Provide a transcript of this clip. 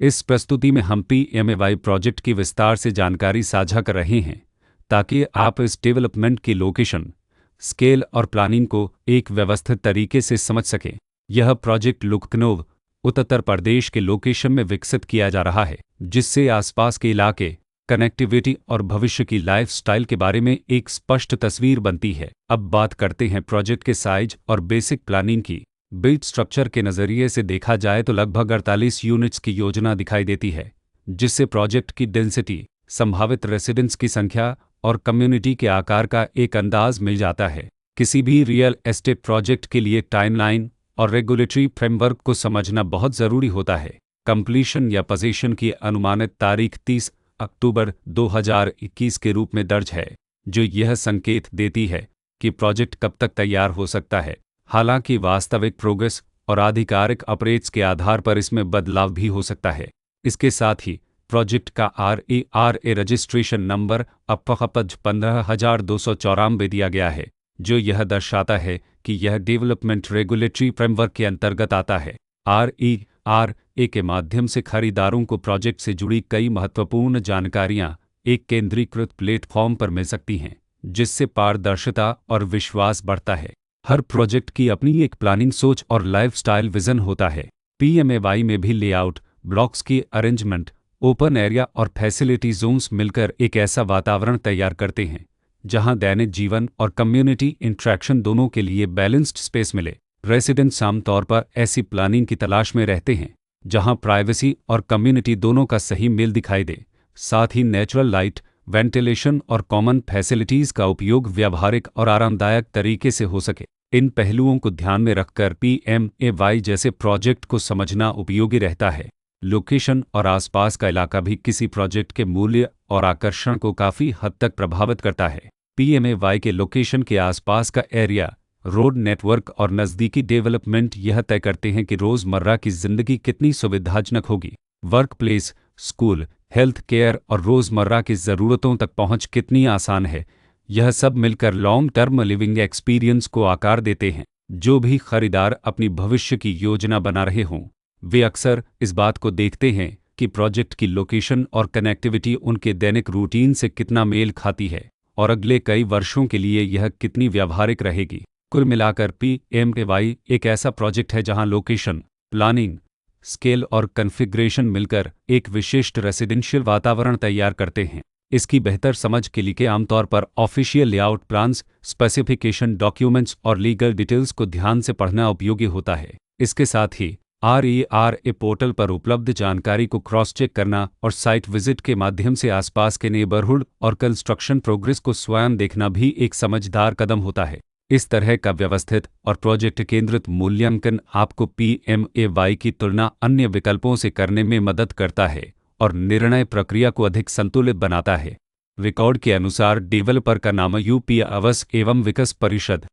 इस प्रस्तुति में हम पीएमएवाई प्रोजेक्ट की विस्तार से जानकारी साझा कर रहे हैं ताकि आप इस डेवलपमेंट की लोकेशन, स्केल और प्लानिंग को एक व्यवस्थित तरीके से समझ सकें। यह प्रोजेक्ट लखनऊ, उत्तर प्रदेश के लोकेशन में विकसित किया जा रहा है, जिससे आसपास के इलाके, कनेक्टिविटी और भविष्य की लाइफस्टाइल के बारे में एक स्पष्ट तस्वीर बनती है। अब बात करते हैं प्रोजेक्ट के साइज और बेसिक प्लानिंग की। बिल्ड स्ट्रक्चर के नज़रिए से देखा जाए तो लगभग 48 यूनिट्स की योजना दिखाई देती है, जिससे प्रोजेक्ट की डेंसिटी, संभावित रेसिडेंट्स की संख्या और कम्युनिटी के आकार का एक अंदाज मिल जाता है। किसी भी रियल एस्टेट प्रोजेक्ट के लिए टाइमलाइन और रेगुलेटरी फ्रेमवर्क को समझना बहुत ज़रूरी होता है। कंप्लीशन या पोजीशन की अनुमानित तारीख 30 अक्टूबर 2021 के रूप में दर्ज है, जो यह संकेत देती है कि प्रोजेक्ट कब तक तैयार हो सकता है। हालांकि वास्तविक प्रोग्रेस और आधिकारिक अपडेट्स के आधार पर इसमें बदलाव भी हो सकता है। इसके साथ ही प्रोजेक्ट का RERA रजिस्ट्रेशन नंबर अब 15,294 दिया गया है, जो यह दर्शाता है कि यह डेवलपमेंट रेगुलेटरी फ्रेमवर्क के अंतर्गत आता है। RERA के माध्यम से खरीदारों को प्रोजेक्ट से जुड़ी कई महत्वपूर्ण जानकारियां एक केंद्रीकृत प्लेटफॉर्म पर मिल सकती हैं, जिससे पारदर्शिता और विश्वास बढ़ता है। हर प्रोजेक्ट की अपनी एक प्लानिंग सोच और लाइफस्टाइल विजन होता है। पीएमएवाई में भी लेआउट, ब्लॉक्स की अरेंजमेंट, ओपन एरिया और फैसिलिटी जोन्स मिलकर एक ऐसा वातावरण तैयार करते हैं जहां दैनिक जीवन और कम्युनिटी इंटरेक्शन दोनों के लिए बैलेंस्ड स्पेस मिले। रेसिडेंट्स आमतौर पर ऐसी प्लानिंग की तलाश में रहते हैं जहां प्राइवेसी और कम्युनिटी दोनों का सही मेल दिखाई दे। साथ ही नेचुरल लाइट, वेंटिलेशन और कॉमन फैसिलिटीज़ का उपयोग व्यावहारिक और आरामदायक तरीके से हो सके। इन पहलुओं को ध्यान में रखकर पीएमएवाई जैसे प्रोजेक्ट को समझना उपयोगी रहता है। लोकेशन और आसपास का इलाका भी किसी प्रोजेक्ट के मूल्य और आकर्षण को काफ़ी हद तक प्रभावित करता है। पीएमएवाई के लोकेशन के आसपास का एरिया, रोड नेटवर्क और नज़दीकी डेवलपमेंट यह तय करते हैं कि रोज़मर्रा की ज़िंदगी कितनी सुविधाजनक होगी। Work place, school, health care और रोज़मर्रा की ज़रूरतों तक पहुंच कितनी आसान है। यह सब मिलकर लॉन्ग टर्म लिविंग एक्सपीरियंस को आकार देते हैं। जो भी खरीदार अपनी भविष्य की योजना बना रहे हों, वे अक्सर इस बात को देखते हैं कि प्रोजेक्ट की लोकेशन और कनेक्टिविटी उनके दैनिक रूटीन से कितना मेल खाती है और अगले कई वर्षों के लिए यह कितनी व्यावहारिक रहेगी। कुल मिलाकर पीएमएवाई एक ऐसा प्रोजेक्ट है जहां लोकेशन, प्लानिंग, स्केल और कॉन्फ़िगरेशन मिलकर एक विशिष्ट रेसिडेंशियल वातावरण तैयार करते हैं। इसकी बेहतर समझ के लिए आमतौर पर official layout plans, specification documents और लीगल डिटेल्स को ध्यान से पढ़ना उपयोगी होता है। इसके साथ ही RERA पोर्टल पर उपलब्ध जानकारी को क्रॉस चेक करना और साइट विजिट के माध्यम से आसपास के नेबरहुड और कंस्ट्रक्शन प्रोग्रेस को स्वयं देखना भी एक समझदार कदम होता है। इस तरह का व्यवस्थित और प्रोजेक्ट केंद्रित मूल्यांकन आपको पीएमएवाई की तुलना अन्य विकल्पों से करने में मदद करता है और निर्णय प्रक्रिया को अधिक संतुलित बनाता है। रिकॉर्ड के अनुसार डेवलपर का नाम यूपी आवास एवं विकास परिषद